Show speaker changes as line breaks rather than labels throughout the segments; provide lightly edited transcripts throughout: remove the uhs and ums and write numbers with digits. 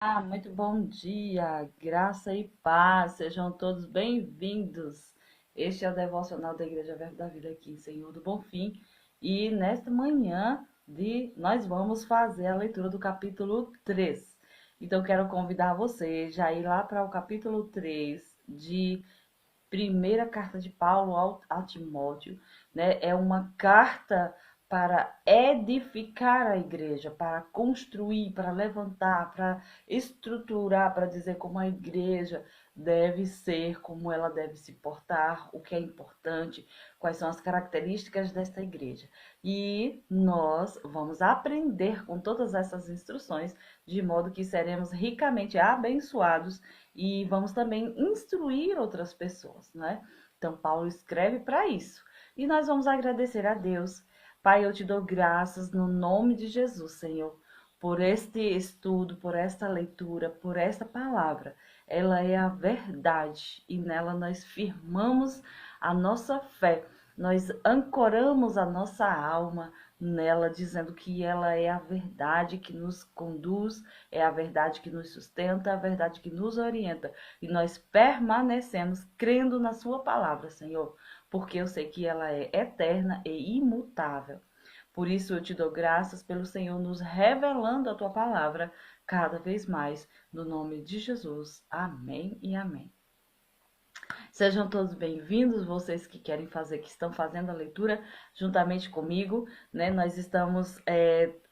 Muito bom dia, graça e paz, sejam todos bem-vindos. Este é o devocional da Igreja Verbo da Vida aqui em Senhor do Bonfim. E nesta manhã nós vamos fazer a leitura do capítulo 3. Então quero convidar você já a ir lá para o capítulo 3 de primeira carta de Paulo a Timóteo, né? É uma carta para edificar a igreja, para construir, para levantar, para estruturar, para dizer como a igreja deve ser, como ela deve se portar, o que é importante, quais são as características desta igreja. E nós vamos aprender com todas essas instruções, de modo que seremos ricamente abençoados e vamos também instruir outras pessoas, né? Então, Paulo escreve para isso. E nós vamos agradecer a Deus. Pai, eu te dou graças no nome de Jesus, Senhor, por este estudo, por esta leitura, por esta palavra. Ela é a verdade e nela nós firmamos a nossa fé. Nós ancoramos a nossa alma nela, dizendo que ela é a verdade que nos conduz, é a verdade que nos sustenta, é a verdade que nos orienta. E nós permanecemos crendo na sua palavra, Senhor, porque eu sei que ela é eterna e imutável. Por isso eu te dou graças pelo Senhor nos revelando a tua palavra cada vez mais, no nome de Jesus. Amém e amém. Sejam todos bem-vindos, vocês que querem fazer, que estão fazendo a leitura juntamente comigo, né? Nós estamos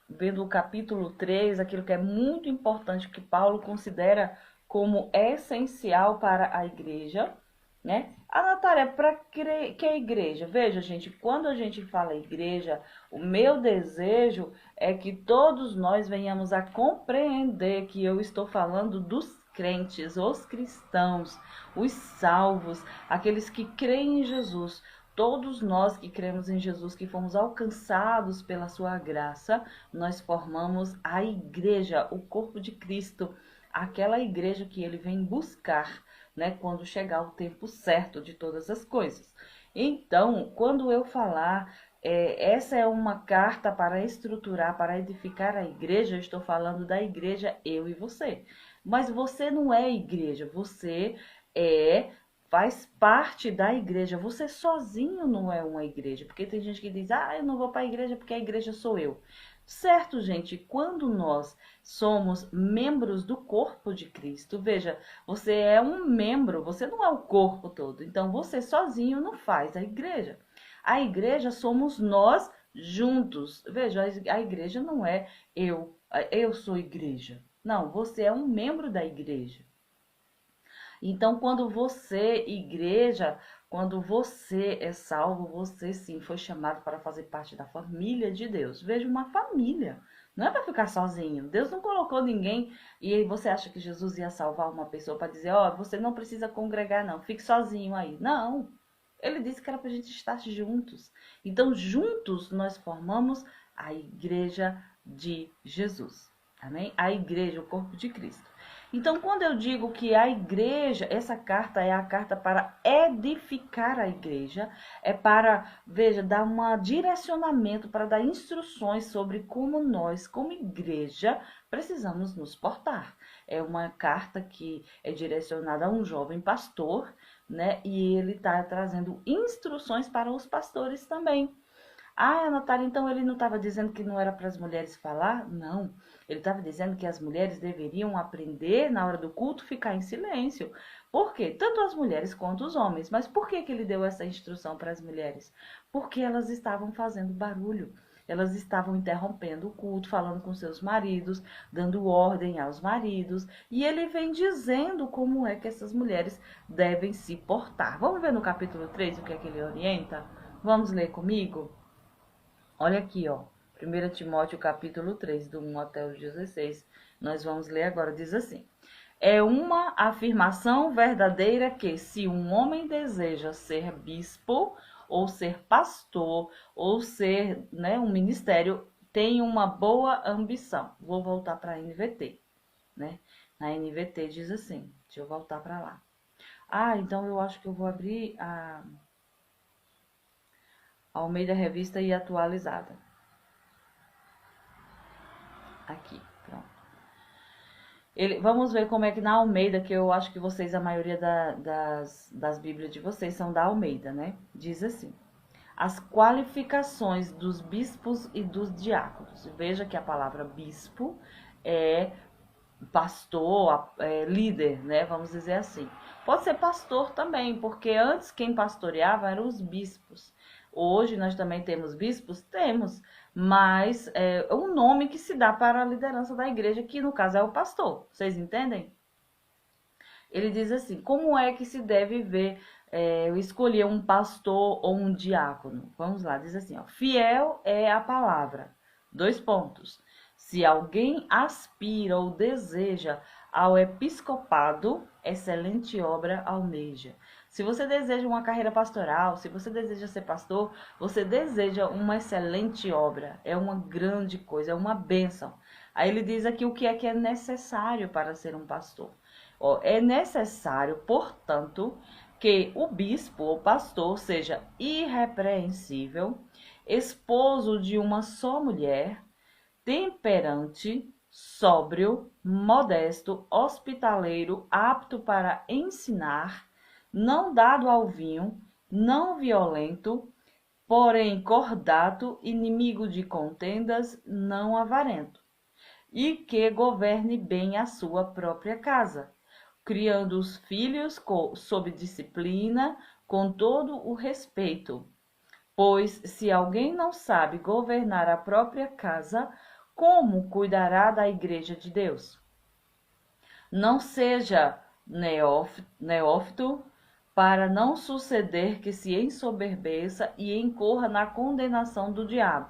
vendo o capítulo 3, aquilo que é muito importante, que Paulo considera como essencial para a igreja, né? A Natália, para que a igreja? Veja, gente, quando a gente fala igreja, o meu desejo é que todos nós venhamos a compreender que eu estou falando dos crentes, os cristãos, os salvos, aqueles que creem em Jesus. Todos nós que cremos em Jesus, que fomos alcançados pela sua graça, nós formamos a igreja, o corpo de Cristo, aquela igreja que ele vem buscar, né, quando chegar o tempo certo de todas as coisas. Então, quando eu falar, essa é uma carta para estruturar, para edificar a igreja, eu estou falando da igreja, eu e você. Mas você não é igreja, você faz parte da igreja. Você sozinho não é uma igreja, porque tem gente que diz: "Ah, eu não vou para a igreja porque a igreja sou eu". Certo, gente, quando nós somos membros do corpo de Cristo, veja, você é um membro, você não é o corpo todo. Então você sozinho não faz a igreja. A igreja somos nós juntos. Veja, a igreja não é eu sou igreja. Não, você é um membro da igreja. Então, quando você, igreja, quando você é salvo, você sim foi chamado para fazer parte da família de Deus. Veja, uma família. Não é para ficar sozinho. Deus não colocou ninguém e aí você acha que Jesus ia salvar uma pessoa para dizer: ó, você não precisa congregar, não, fique sozinho aí. Não. Ele disse que era para a gente estar juntos. Então, juntos nós formamos a igreja de Jesus. Amém? A igreja, o corpo de Cristo. Então, quando eu digo que a igreja, essa carta é a carta para edificar a igreja, é para, veja, dar um direcionamento, para dar instruções sobre como nós, como igreja, precisamos nos portar. É uma carta que é direcionada a um jovem pastor, né? E ele está trazendo instruções para os pastores também. Ah, Natália, então ele não estava dizendo que não era para as mulheres falar? Não. Ele estava dizendo que as mulheres deveriam aprender, na hora do culto, ficar em silêncio. Por quê? Tanto as mulheres quanto os homens. Mas por que ele deu essa instrução para as mulheres? Porque elas estavam fazendo barulho. Elas estavam interrompendo o culto, falando com seus maridos, dando ordem aos maridos. E ele vem dizendo como é que essas mulheres devem se portar. Vamos ver no capítulo 3 o que é que ele orienta? Vamos ler comigo? Olha aqui, ó. 1 Timóteo capítulo 3, do 1 até o 16. Nós vamos ler agora, diz assim: é uma afirmação verdadeira que, se um homem deseja ser bispo, ou ser pastor, ou ser, né, um ministério, tem uma boa ambição. Vou voltar para a NVT, né? Na NVT diz assim, deixa eu voltar para lá. Ah, então eu acho que eu vou abrir a Almeida Revista e Atualizada. Aqui, pronto. Vamos ver como é que na Almeida, que eu acho que vocês, a maioria das Bíblias de vocês são da Almeida, né? Diz assim: as qualificações dos bispos e dos diáconos. Veja que a palavra bispo é pastor, líder, né? Vamos dizer assim. Pode ser pastor também, porque antes quem pastoreava eram os bispos. Hoje nós também temos bispos? Temos, mas é um nome que se dá para a liderança da igreja, que no caso é o pastor. Vocês entendem? Ele diz assim: como é que se deve ver, escolher um pastor ou um diácono? Vamos lá, diz assim: ó, fiel é a palavra. Dois pontos. Se alguém aspira ou deseja ao episcopado, excelente obra almeja. Se você deseja uma carreira pastoral, se você deseja ser pastor, você deseja uma excelente obra. É uma grande coisa, é uma bênção. Aí ele diz aqui o que é necessário para ser um pastor. É necessário, portanto, que o bispo ou pastor seja irrepreensível, esposo de uma só mulher, temperante, sóbrio, modesto, hospitaleiro, apto para ensinar, não dado ao vinho, não violento, porém cordato, inimigo de contendas, não avarento, e que governe bem a sua própria casa, criando os filhos sob disciplina, com todo o respeito. Pois se alguém não sabe governar a própria casa, como cuidará da igreja de Deus? Não seja neófito, para não suceder que se ensoberbeça e incorra na condenação do diabo.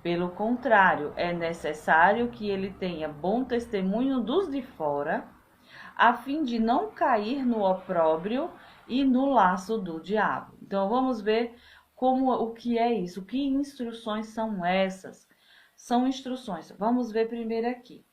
Pelo contrário, é necessário que ele tenha bom testemunho dos de fora, a fim de não cair no opróbrio e no laço do diabo. Então vamos ver o que é isso, que instruções são essas? São instruções. Vamos ver primeiro aqui.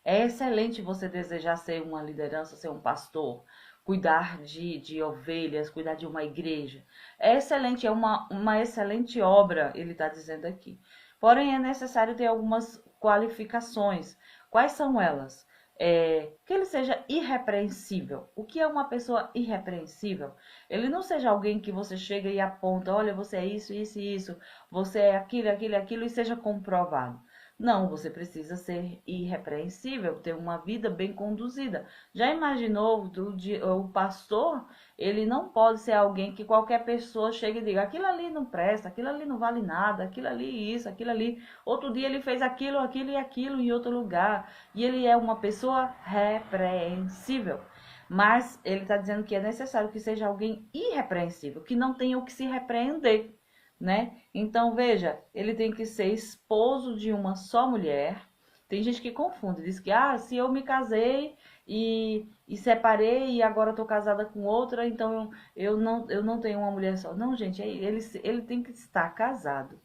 É excelente você desejar ser uma liderança, ser um pastor, cuidar de ovelhas, cuidar de uma igreja. É excelente, é uma excelente obra, ele está dizendo aqui. Porém, é necessário ter algumas qualificações. Quais são elas? Que ele seja irrepreensível. O que é uma pessoa irrepreensível? Ele não seja alguém que você chega e aponta, olha, você é isso, isso e isso, você é aquilo, aquilo, aquilo, e seja comprovado. Não, você precisa ser irrepreensível, ter uma vida bem conduzida. Já imaginou o pastor? Ele não pode ser alguém que qualquer pessoa chegue e diga: aquilo ali não presta, aquilo ali não vale nada, aquilo ali isso, aquilo ali. Outro dia ele fez aquilo, aquilo e aquilo em outro lugar. E ele é uma pessoa repreensível. Mas ele está dizendo que é necessário que seja alguém irrepreensível, que não tenha o que se repreender, né? Então, veja, ele tem que ser esposo de uma só mulher. Tem gente que confunde, diz que, se eu me casei e separei e agora estou casada com outra, então eu não tenho uma mulher só. Não, gente, ele tem que estar casado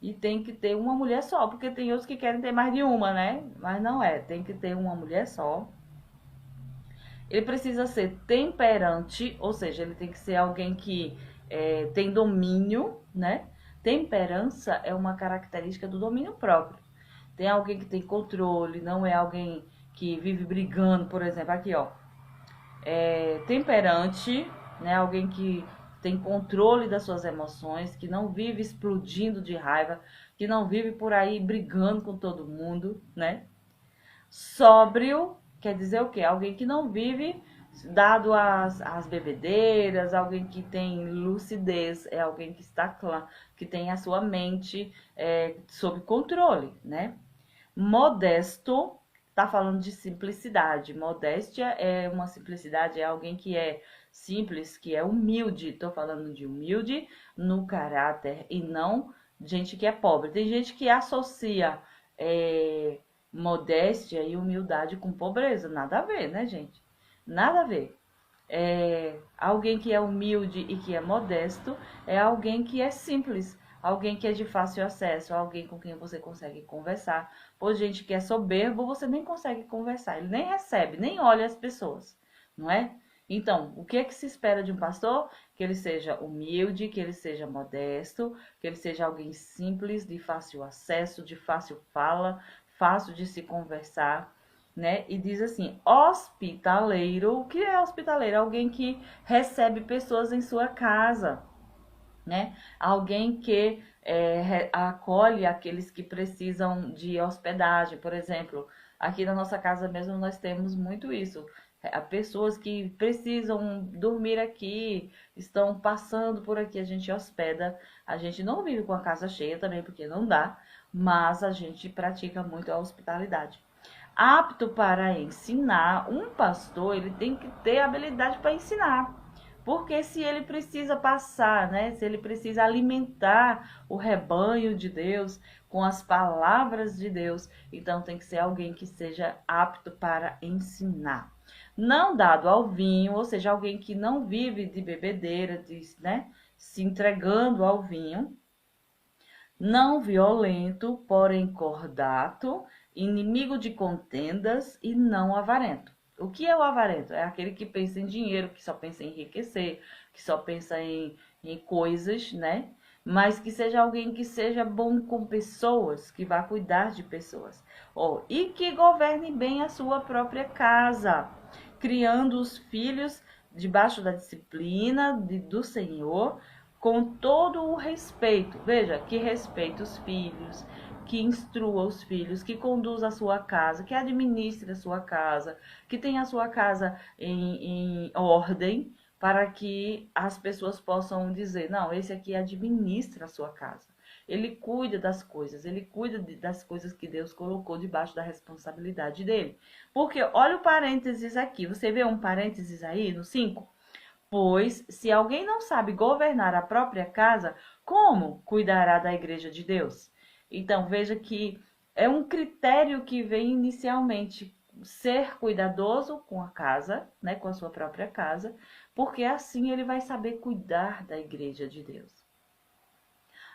e tem que ter uma mulher só, porque tem outros que querem ter mais de uma, né? Mas não é, tem que ter uma mulher só. Ele precisa ser temperante, ou seja, ele tem que ser alguém que tem domínio, né? Temperança é uma característica do domínio próprio. Tem alguém que tem controle, não é alguém que vive brigando, por exemplo, aqui, ó. Temperante, né? Alguém que tem controle das suas emoções, que não vive explodindo de raiva, que não vive por aí brigando com todo mundo, né? Sóbrio quer dizer o quê? Alguém que não vive dado às bebedeiras, alguém que tem lucidez, é alguém que está claro, que tem a sua mente sob controle, né? Modesto, tá falando de simplicidade. Modéstia é uma simplicidade, é alguém que é simples, que é humilde. Tô falando de humilde no caráter e não gente que é pobre. Tem gente que associa modéstia e humildade com pobreza. Nada a ver, né, gente? Nada a ver. Alguém que é humilde e que é modesto é alguém que é simples, alguém que é de fácil acesso, alguém com quem você consegue conversar. Por gente que é soberbo, você nem consegue conversar, ele nem recebe, nem olha as pessoas, não é? Então, o que é que se espera de um pastor? Que ele seja humilde, que ele seja modesto, que ele seja alguém simples, de fácil acesso, de fácil fala, fácil de se conversar, né? E diz assim: hospitaleiro. O que é hospitaleiro? Alguém que recebe pessoas em sua casa, né? Alguém que acolhe aqueles que precisam de hospedagem, por exemplo. Aqui na nossa casa mesmo nós temos muito isso. Há pessoas que precisam dormir aqui, estão passando por aqui, a gente hospeda. A gente não vive com a casa cheia também, porque não dá, mas a gente pratica muito a hospitalidade. Apto para ensinar, um pastor, ele tem que ter habilidade para ensinar. Porque se ele precisa passar, né? Se ele precisa alimentar o rebanho de Deus com as palavras de Deus, então tem que ser alguém que seja apto para ensinar. Não dado ao vinho, ou seja, alguém que não vive de bebedeira, né? Se entregando ao vinho. Não violento, porém cordato, inimigo de contendas e não avarento. O que é o avarento? É aquele que pensa em dinheiro, que só pensa em enriquecer, que só pensa em coisas, né? Mas que seja alguém que seja bom com pessoas, que vá cuidar de pessoas. E que governe bem a sua própria casa, criando os filhos debaixo da disciplina do Senhor, com todo o respeito. Veja, que respeita os filhos, que instrua os filhos, que conduz a sua casa, que administre a sua casa, que tenha a sua casa em ordem, para que as pessoas possam dizer: não, esse aqui administra a sua casa. Ele cuida das coisas, ele cuida das coisas que Deus colocou debaixo da responsabilidade dele. Porque, olha o parênteses aqui, você vê um parênteses aí no 5? Pois, se alguém não sabe governar a própria casa, como cuidará da igreja de Deus? Então, veja que é um critério que vem inicialmente ser cuidadoso com a casa, né, com a sua própria casa, porque assim ele vai saber cuidar da igreja de Deus.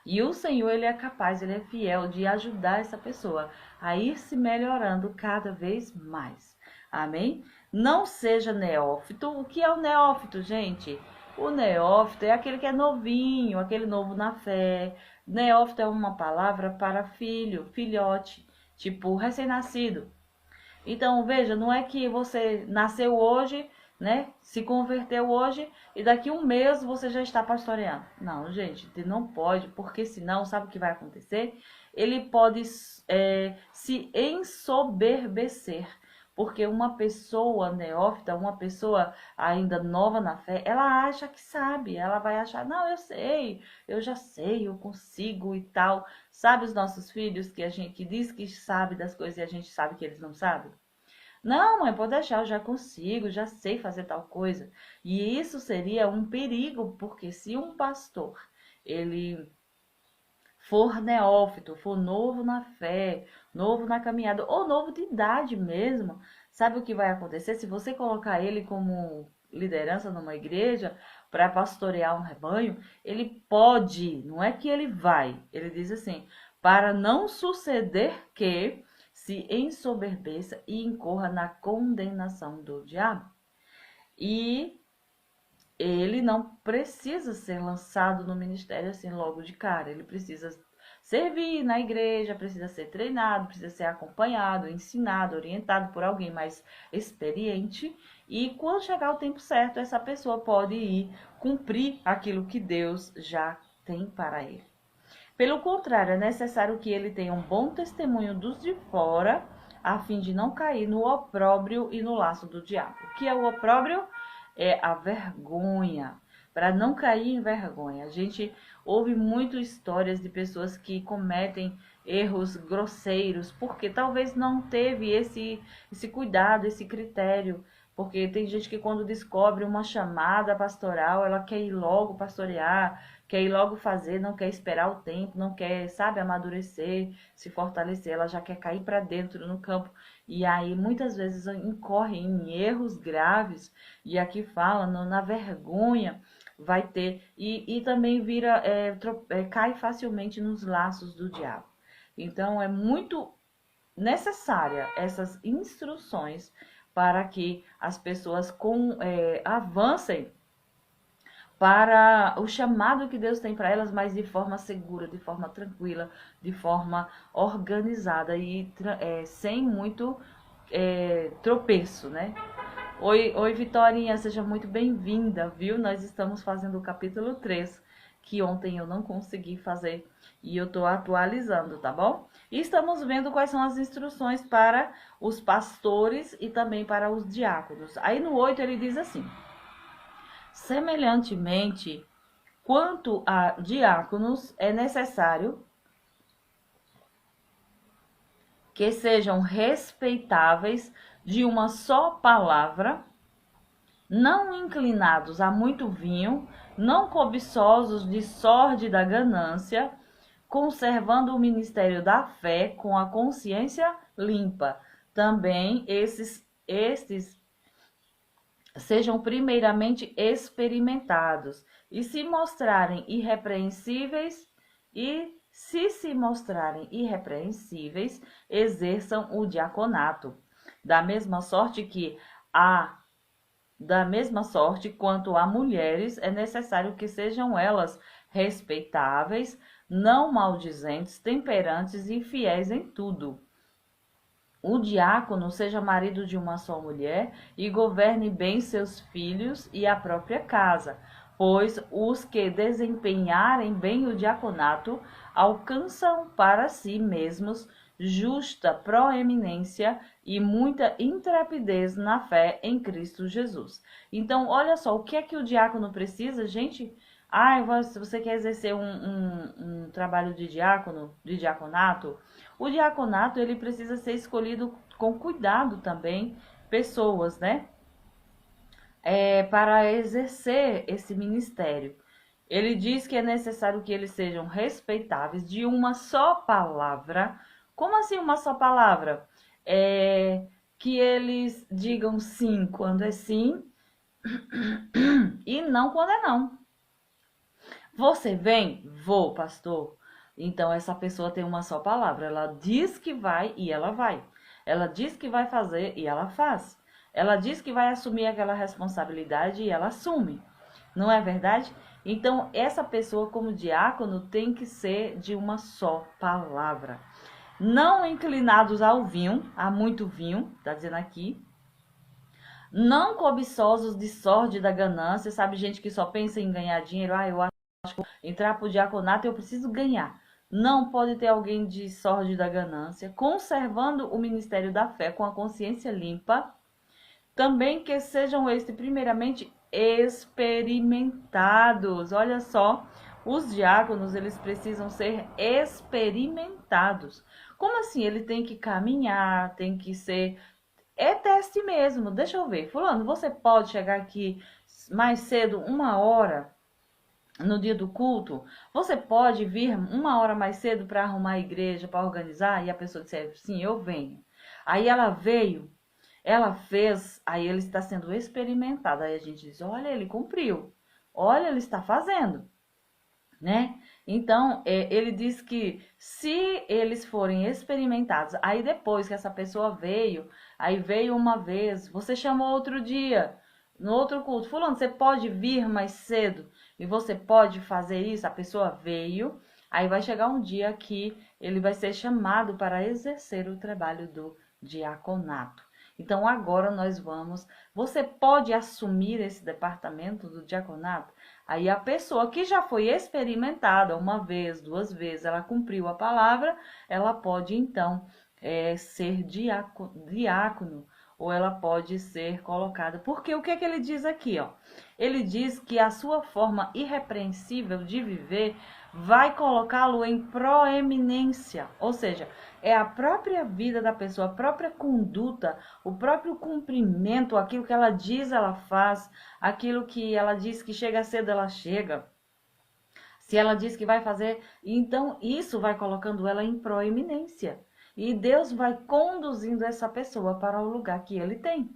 E o Senhor, ele é capaz, ele é fiel de ajudar essa pessoa a ir se melhorando cada vez mais. Amém? Não seja neófito. O que é o neófito, gente? O neófito é aquele que é novinho, aquele novo na fé. Neófito é uma palavra para filho, filhote, tipo recém-nascido. Então, veja, não é que você nasceu hoje, né? Se converteu hoje e daqui um mês você já está pastoreando. Não, gente, não pode, porque senão, sabe o que vai acontecer? Ele pode se ensoberbecer. Porque uma pessoa neófita, uma pessoa ainda nova na fé, ela acha que sabe, ela vai achar: não, eu sei, eu já sei, eu consigo e tal. Sabe os nossos filhos que a gente que diz que sabe das coisas e a gente sabe que eles não sabem? Não, mãe, pode deixar, eu já consigo, já sei fazer tal coisa. E isso seria um perigo, porque se um pastor, ele for neófito, for novo na fé, novo na caminhada, ou novo de idade mesmo, sabe o que vai acontecer? Se você colocar ele como liderança numa igreja para pastorear um rebanho, ele pode, não é que ele vai, ele diz assim: para não suceder que se ensoberbeça e incorra na condenação do diabo. E ele não precisa ser lançado no ministério assim logo de cara. Ele precisa servir na igreja, precisa ser treinado, precisa ser acompanhado, ensinado, orientado por alguém mais experiente. E quando chegar o tempo certo, essa pessoa pode ir cumprir aquilo que Deus já tem para ele. Pelo contrário, é necessário que ele tenha um bom testemunho dos de fora, a fim de não cair no opróbrio e no laço do diabo. O que é o opróbrio? É a vergonha, para não cair em vergonha. A gente ouve muito histórias de pessoas que cometem erros grosseiros, porque talvez não teve esse cuidado, esse critério. Porque tem gente que quando descobre uma chamada pastoral, ela quer ir logo pastorear, quer ir logo fazer, não quer esperar o tempo, não quer, sabe, amadurecer, se fortalecer, ela já quer cair para dentro no campo. E aí muitas vezes incorre em erros graves, e aqui fala na vergonha vai ter, e também vira, cai facilmente nos laços do diabo. Então é muito necessária essas instruções para que as pessoas avancem para o chamado que Deus tem para elas, mas de forma segura, de forma tranquila, de forma organizada e sem muito tropeço, né? Oi, Vitorinha, seja muito bem-vinda, viu? Nós estamos fazendo o capítulo 3, que ontem eu não consegui fazer e eu tô atualizando, tá bom? E estamos vendo quais são as instruções para os pastores e também para os diáconos. Aí no 8 ele diz assim: semelhantemente, quanto a diáconos, é necessário que sejam respeitáveis de uma só palavra, não inclinados a muito vinho, não cobiçosos de sórdida ganância, conservando o ministério da fé com a consciência limpa. Também estes sejam primeiramente experimentados e se mostrarem irrepreensíveis se mostrarem irrepreensíveis, exerçam o diaconato. Da mesma sorte quanto a mulheres, é necessário que sejam elas respeitáveis, não maldizentes, temperantes e fiéis em tudo. O diácono seja marido de uma só mulher e governe bem seus filhos e a própria casa, pois os que desempenharem bem o diaconato alcançam para si mesmos justa proeminência e muita intrepidez na fé em Cristo Jesus. Então, olha só, o que é que o diácono precisa, gente? Se você quer exercer um trabalho de diaconato, o diaconato ele precisa ser escolhido com cuidado também, pessoas, né? Para exercer esse ministério. Ele diz que é necessário que eles sejam respeitáveis de uma só palavra. Como assim uma só palavra? Que eles digam sim quando é sim e não quando é não. Você vem? Vou, pastor. Então, essa pessoa tem uma só palavra. Ela diz que vai e ela vai. Ela diz que vai fazer e ela faz. Ela diz que vai assumir aquela responsabilidade e ela assume. Não é verdade? Então, essa pessoa, como diácono, tem que ser de uma só palavra. Não inclinados ao vinho, a muito vinho, tá dizendo aqui. Não cobiçosos de sórdida ganância, sabe? Gente que só pensa em ganhar dinheiro. Eu acho que entrar para o diaconato eu preciso ganhar. Não pode ter alguém de sórdida ganância, conservando o ministério da fé com a consciência limpa. Também que sejam estes, primeiramente, experimentados. Olha só, os diáconos, eles precisam ser experimentados. Como assim? Ele tem que caminhar, tem que ser... É teste mesmo. Deixa eu ver. Fulano, você pode chegar aqui mais cedo, 1 hora, no dia do culto? Você pode vir 1 hora mais cedo para arrumar a igreja, para organizar? E a pessoa disse, sim, eu venho. Aí ela veio. Ela fez, aí ele está sendo experimentado. Aí a gente diz, olha, ele cumpriu. Olha, ele está fazendo, né? Então, ele diz que se eles forem experimentados, aí depois que essa pessoa veio, aí veio uma vez, você chamou outro dia, no outro culto, fulano, você pode vir mais cedo e você pode fazer isso? A pessoa veio, aí vai chegar um dia que ele vai ser chamado para exercer o trabalho do diaconato. Então, agora você pode assumir esse departamento do diaconato? Aí a pessoa que já foi experimentada 1 vez, 2 vezes, ela cumpriu a palavra, ela pode então ser diácono, ou ela pode ser colocada. Porque o que é que ele diz aqui, ó? Ele diz que a sua forma irrepreensível de viver vai colocá-lo em proeminência, ou seja, é a própria vida da pessoa, a própria conduta, o próprio cumprimento, aquilo que ela diz, ela faz, aquilo que ela diz que chega cedo, ela chega. Se ela diz que vai fazer, então isso vai colocando ela em proeminência. E Deus vai conduzindo essa pessoa para o lugar que ele tem.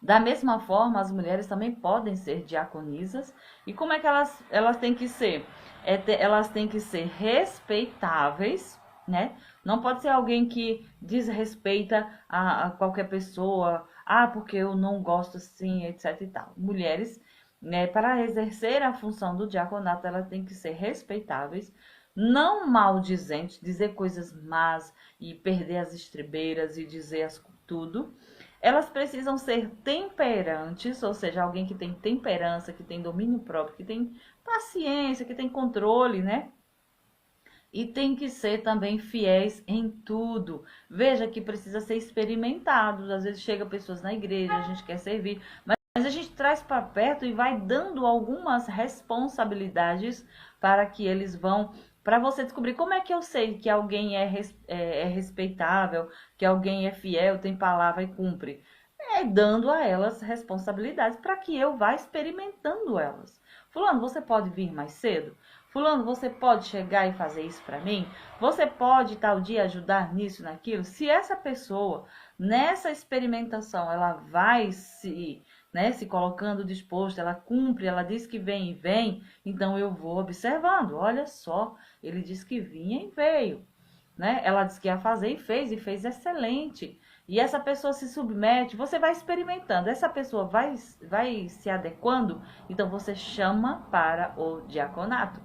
Da mesma forma, as mulheres também podem ser diaconisas. E como é que elas têm que ser? Elas têm que ser respeitáveis, né? Não pode ser alguém que desrespeita a qualquer pessoa. Porque eu não gosto assim, etc e tal. Mulheres, né, para exercer a função do diaconato, elas têm que ser respeitáveis, não maldizentes, dizer coisas más e perder as estribeiras e dizer tudo. Elas precisam ser temperantes, ou seja, alguém que tem temperança, que tem domínio próprio, que tem paciência, que tem controle, né? E tem que ser também fiéis em tudo. Veja que precisa ser experimentado. Às vezes chega pessoas na igreja, a gente quer servir, mas a gente traz para perto e vai dando algumas responsabilidades para que eles vão, para você descobrir como é que eu sei que alguém é respeitável, que alguém é fiel, tem palavra e cumpre. É dando a elas responsabilidades para que eu vá experimentando elas. Fulano, você pode vir mais cedo? Fulano, você pode chegar e fazer isso para mim? Você pode tal dia ajudar nisso, naquilo? Se essa pessoa, nessa experimentação, ela vai se colocando disposta, ela cumpre, ela diz que vem e vem, então eu vou observando. Olha só, ele disse que vinha e veio, né? Ela disse que ia fazer e fez excelente. E essa pessoa se submete, você vai experimentando, essa pessoa vai se adequando, então você chama para o diaconato.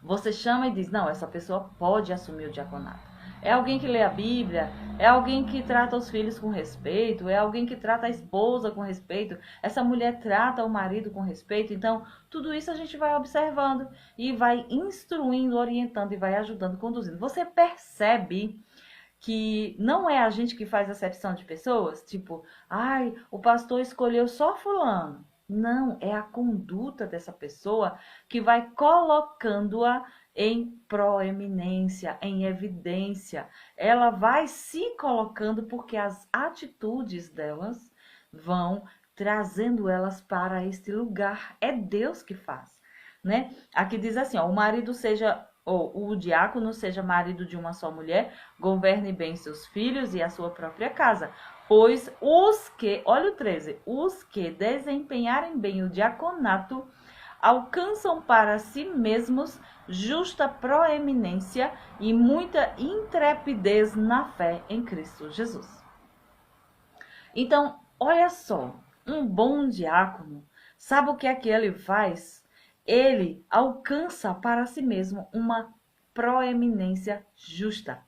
Você chama e diz, não, essa pessoa pode assumir o diaconato. É alguém que lê a Bíblia, é alguém que trata os filhos com respeito, é alguém que trata a esposa com respeito, essa mulher trata o marido com respeito. Então, tudo isso a gente vai observando e vai instruindo, orientando e vai ajudando, conduzindo. Você percebe que não é a gente que faz acepção de pessoas, tipo, ai, o pastor escolheu só fulano. Não, é a conduta dessa pessoa que vai colocando-a em proeminência, em evidência. Ela vai se colocando porque as atitudes delas vão trazendo elas para este lugar. É Deus que faz, né? Aqui diz assim, ó, o marido seja ou o diácono seja marido de uma só mulher, governe bem seus filhos e a sua própria casa. Pois olha o 13, os que desempenharem bem o diaconato alcançam para si mesmos justa proeminência e muita intrepidez na fé em Cristo Jesus. Então, olha só, um bom diácono, sabe o que é que ele faz? Ele alcança para si mesmo uma proeminência justa.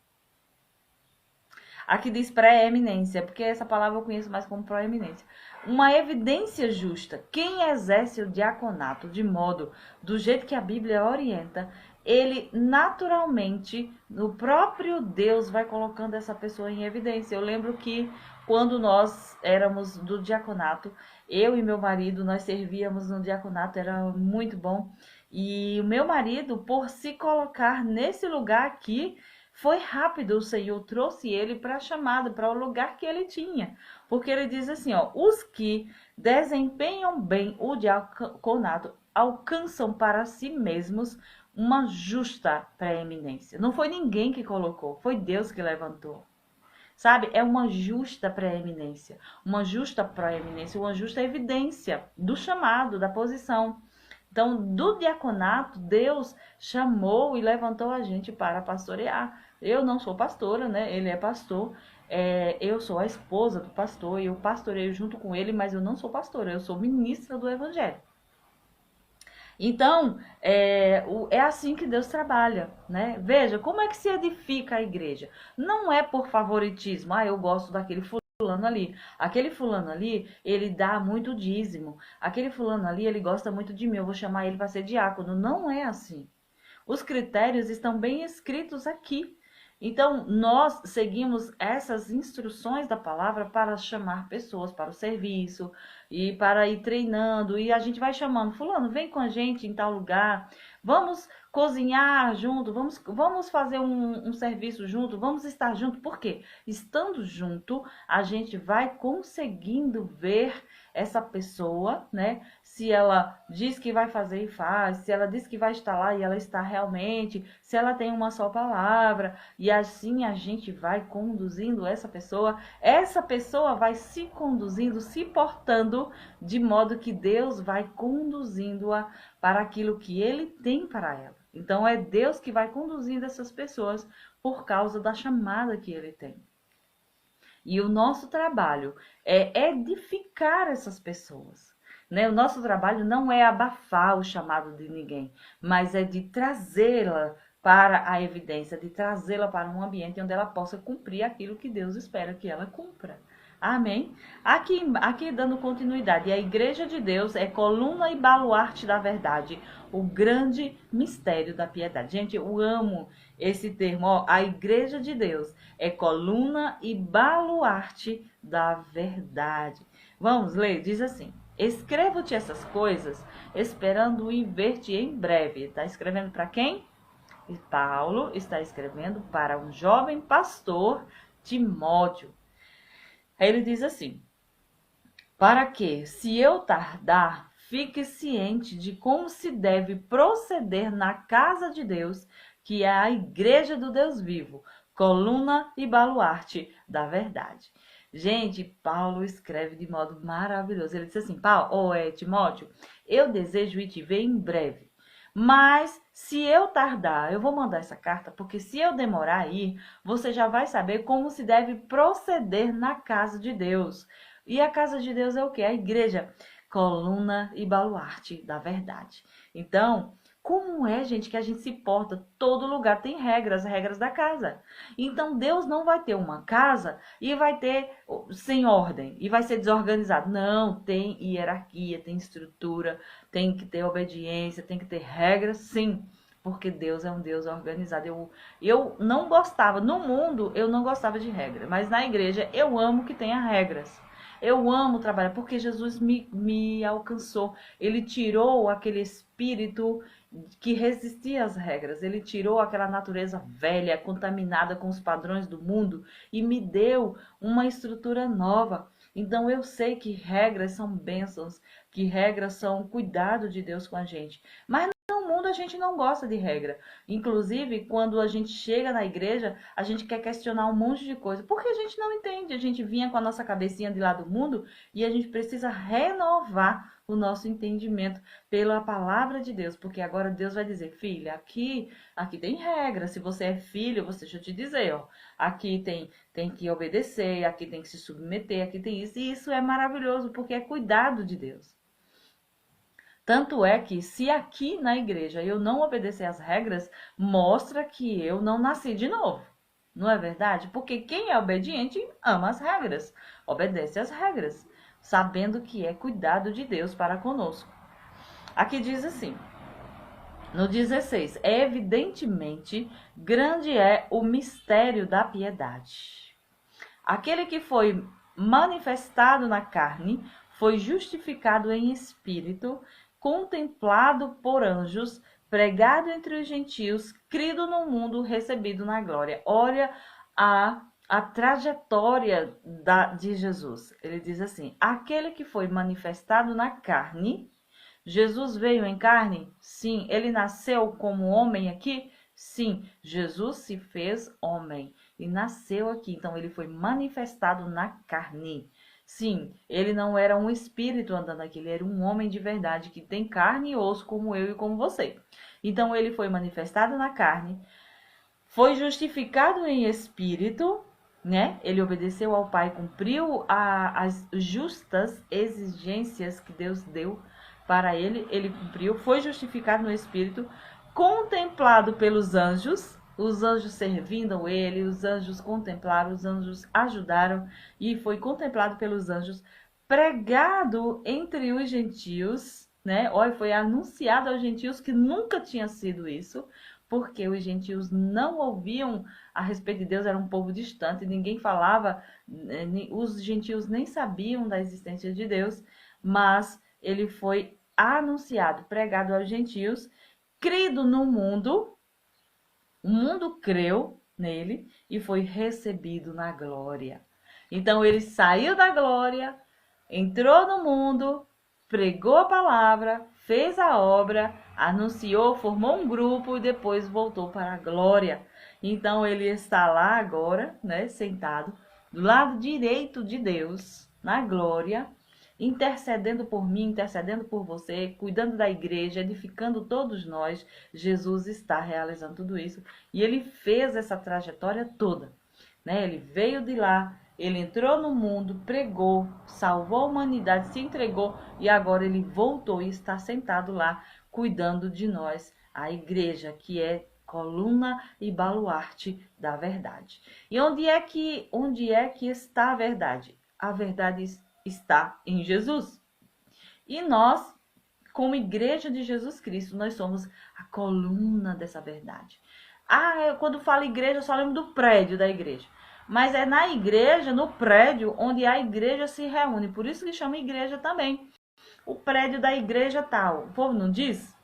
Aqui diz preeminência, porque essa palavra eu conheço mais como proeminência. Uma evidência justa. Quem exerce o diaconato de modo, do jeito que a Bíblia orienta, ele naturalmente, no próprio Deus, vai colocando essa pessoa em evidência. Eu lembro que quando nós éramos do diaconato, eu e meu marido, nós servíamos no diaconato, era muito bom. E o meu marido, por se colocar nesse lugar aqui, foi rápido, o Senhor trouxe ele para a chamada, para o lugar que ele tinha. Porque ele diz assim, ó, os que desempenham bem o diaconato alcançam para si mesmos uma justa preeminência. Não foi ninguém que colocou, foi Deus que levantou. Sabe? É uma justa preeminência, uma justa proeminência, uma justa evidência do chamado, da posição. Então, do diaconato, Deus chamou e levantou a gente para pastorear. Eu não sou pastora, né? Ele é pastor. Eu sou a esposa do pastor e eu pastoreio junto com ele, mas eu não sou pastora, eu sou ministra do evangelho. Então, é assim que Deus trabalha, né? Veja, como é que se edifica a igreja? Não é por favoritismo, eu gosto daquele fulano ali. Aquele fulano ali, ele dá muito dízimo. Aquele fulano ali, ele gosta muito de mim, eu vou chamar ele para ser diácono. Não é assim. Os critérios estão bem escritos aqui. Então, nós seguimos essas instruções da palavra para chamar pessoas para o serviço e para ir treinando. E a gente vai chamando, fulano, vem com a gente em tal lugar, vamos cozinhar junto, vamos fazer um serviço junto, vamos estar junto. Por quê? Estando junto, a gente vai conseguindo ver essa pessoa, né? Se ela diz que vai fazer e faz, se ela diz que vai estar lá e ela está realmente, se ela tem uma só palavra, e assim a gente vai conduzindo essa pessoa vai se conduzindo, se portando de modo que Deus vai conduzindo-a para aquilo que ele tem para ela. Então é Deus que vai conduzindo essas pessoas por causa da chamada que ele tem. E o nosso trabalho é edificar essas pessoas. né? O nosso trabalho não é abafar o chamado de ninguém, mas é de trazê-la para a evidência, de trazê-la para um ambiente onde ela possa cumprir aquilo que Deus espera que ela cumpra. Amém? Aqui dando continuidade, a Igreja de Deus é coluna e baluarte da verdade, o grande mistério da piedade. Gente, eu amo esse termo, ó, a Igreja de Deus é coluna e baluarte da verdade. Vamos ler? Diz assim: escrevo-te essas coisas, esperando ir ver-te em breve. Está escrevendo para quem? E Paulo está escrevendo para um jovem pastor, Timóteo. Aí ele diz assim: para que, se eu tardar, fique ciente de como se deve proceder na casa de Deus, que é a igreja do Deus vivo, coluna e baluarte da verdade. Gente, Paulo escreve de modo maravilhoso. Ele diz assim: Timóteo, eu desejo ir te ver em breve. Mas se eu tardar, eu vou mandar essa carta, porque se eu demorar a ir, você já vai saber como se deve proceder na casa de Deus. E a casa de Deus é o quê? A igreja, coluna e baluarte da verdade. Então, como é, gente, que a gente se porta? Todo lugar tem regras, regras da casa. Então, Deus não vai ter uma casa e vai ter sem ordem e vai ser desorganizado. Não, tem hierarquia, tem estrutura, tem que ter obediência, tem que ter regras, sim. Porque Deus é um Deus organizado. Eu não gostava, no mundo eu não gostava de regra, mas na igreja eu amo que tenha regras. Eu amo trabalhar porque Jesus me alcançou. Ele tirou aquele espírito que resistia às regras. Ele tirou aquela natureza velha, contaminada com os padrões do mundo e me deu uma estrutura nova. Então eu sei que regras são bênçãos, que regras são cuidado de Deus com a gente. Mas no mundo a gente não gosta de regra. Inclusive, quando a gente chega na igreja, a gente quer questionar um monte de coisa. Porque a gente não entende. A gente vinha com a nossa cabecinha de lá do mundo e a gente precisa renovar o nosso entendimento pela palavra de Deus. Porque agora Deus vai dizer: filha, aqui tem regra. Se você é filho, deixa eu te dizer, ó, aqui tem que obedecer, aqui tem que se submeter, aqui tem isso. E isso é maravilhoso porque é cuidado de Deus. Tanto é que, se aqui na igreja eu não obedecer às regras, mostra que eu não nasci de novo. Não é verdade? Porque quem é obediente ama as regras, obedece às regras, sabendo que é cuidado de Deus para conosco. Aqui diz assim, no 16: evidentemente, grande é o mistério da piedade. Aquele que foi manifestado na carne foi justificado em espírito, contemplado por anjos, pregado entre os gentios, crido no mundo, recebido na glória. Olha a trajetória de Jesus. Ele diz assim: aquele que foi manifestado na carne. Jesus veio em carne? Sim. Ele nasceu como homem aqui? Sim. Jesus se fez homem e nasceu aqui. Então, ele foi manifestado na carne. Sim, ele não era um espírito andando aqui, ele era um homem de verdade que tem carne e osso como eu e como você. Então, ele foi manifestado na carne, foi justificado em espírito, né? Ele obedeceu ao Pai, cumpriu as justas exigências que Deus deu para ele, ele cumpriu, foi justificado no espírito, contemplado pelos anjos, os anjos servindo ele, os anjos contemplaram, os anjos ajudaram e foi contemplado pelos anjos, pregado entre os gentios, né? Olha, foi anunciado aos gentios que nunca tinha sido isso, porque os gentios não ouviam a respeito de Deus, era um povo distante, ninguém falava, os gentios nem sabiam da existência de Deus, mas ele foi anunciado, pregado aos gentios, crido no mundo, o mundo creu nele e foi recebido na glória. Então ele saiu da glória, entrou no mundo, pregou a palavra, fez a obra, anunciou, formou um grupo e depois voltou para a glória. Então ele está lá agora, né, sentado do lado direito de Deus, na glória, intercedendo por mim, intercedendo por você, cuidando da igreja, edificando todos nós. Jesus está realizando tudo isso e ele fez essa trajetória toda, né? Ele veio de lá, Ele entrou no mundo, pregou, salvou a humanidade, se entregou e agora ele voltou e está sentado lá cuidando de nós, a igreja, que é coluna e baluarte da verdade. E onde é que está a verdade? A verdade está em Jesus. E nós, como igreja de Jesus Cristo, nós somos a coluna dessa verdade. Quando falo igreja, eu só lembro do prédio da igreja. Mas é na igreja, no prédio, onde a igreja se reúne. Por isso que chama igreja também. O prédio da igreja tal. O povo não diz?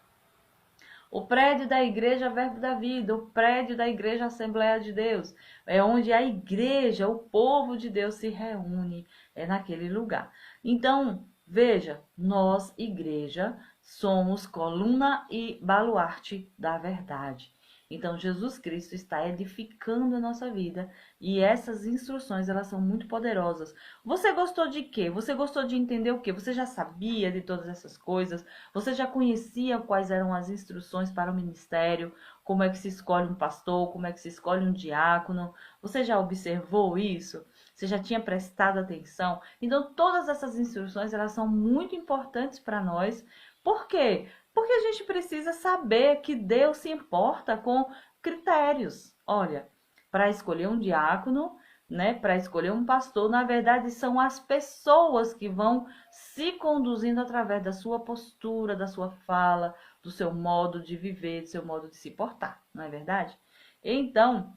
O prédio da igreja Verbo da Vida, o prédio da igreja Assembleia de Deus. É onde a igreja, o povo de Deus se reúne. É naquele lugar. Então, veja, nós, igreja, somos coluna e baluarte da verdade. Então, Jesus Cristo está edificando a nossa vida e essas instruções, elas são muito poderosas. Você gostou de quê? Você gostou de entender o quê? Você já sabia de todas essas coisas? Você já conhecia quais eram as instruções para o ministério? Como é que se escolhe um pastor? Como é que se escolhe um diácono? Você já observou isso? Você já tinha prestado atenção? Então, todas essas instruções, elas são muito importantes para nós. Por quê? Porque a gente precisa saber que Deus se importa com critérios. Olha, para escolher um diácono, né, para escolher um pastor, na verdade são as pessoas que vão se conduzindo através da sua postura, da sua fala, do seu modo de viver, do seu modo de se portar, não é verdade? Então,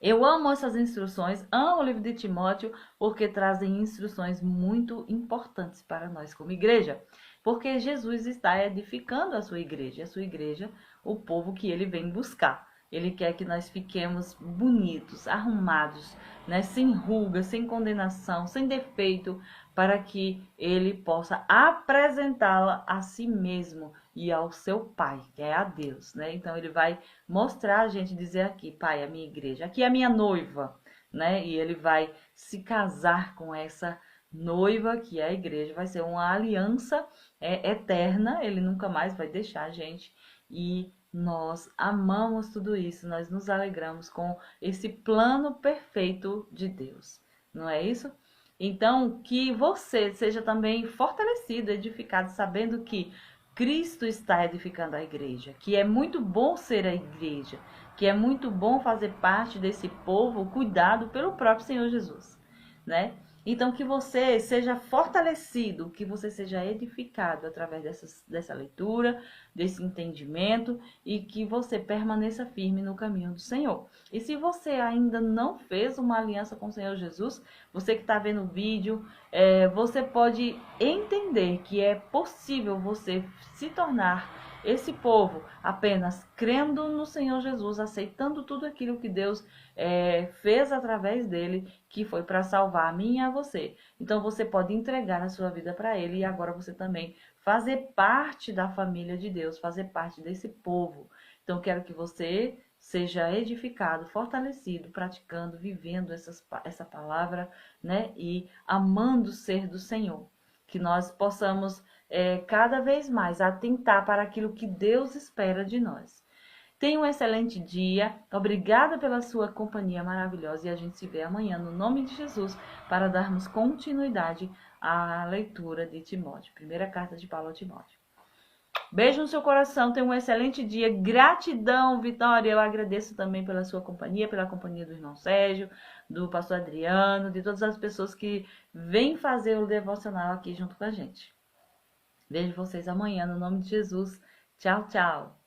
eu amo essas instruções, amo o livro de Timóteo, porque trazem instruções muito importantes para nós como igreja. Porque Jesus está edificando a sua igreja, o povo que ele vem buscar. Ele quer que nós fiquemos bonitos, arrumados, né? Sem ruga, sem condenação, sem defeito, para que ele possa apresentá-la a si mesmo e ao seu Pai, que é a Deus, né? Então ele vai mostrar a gente, dizer aqui, Pai, a minha igreja, aqui é a minha noiva, né? E ele vai se casar com essa noiva, que é a igreja, vai ser uma aliança eterna, ele nunca mais vai deixar a gente. E nós amamos tudo isso, nós nos alegramos com esse plano perfeito de Deus, não é isso? Então, que você seja também fortalecido, edificado, sabendo que Cristo está edificando a igreja, que é muito bom ser a igreja, que é muito bom fazer parte desse povo cuidado pelo próprio Senhor Jesus, né? Então, que você seja fortalecido, que você seja edificado através dessa leitura, desse entendimento e que você permaneça firme no caminho do Senhor. E se você ainda não fez uma aliança com o Senhor Jesus, você que está vendo o vídeo, você pode entender que é possível você se tornar esse povo apenas crendo no Senhor Jesus, aceitando tudo aquilo que Deus fez através dele, que foi para salvar a mim e a você. Então você pode entregar a sua vida para ele e agora você também fazer parte da família de Deus, fazer parte desse povo. Então quero que você seja edificado, fortalecido, praticando, vivendo essa palavra, né? E amando ser do Senhor. Que nós possamos cada vez mais atentar para aquilo que Deus espera de nós. Tenha um excelente dia. Obrigada pela sua companhia maravilhosa e a gente se vê amanhã no nome de Jesus para darmos continuidade à leitura de Timóteo. Primeira carta de Paulo a Timóteo. Beijo no seu coração, tenha um excelente dia. Gratidão, Vitória. Eu agradeço também pela sua companhia, pela companhia do irmão Sérgio, do pastor Adriano, de todas as pessoas que vêm fazer o devocional aqui junto com a gente. Vejo vocês amanhã no nome de Jesus. Tchau, tchau.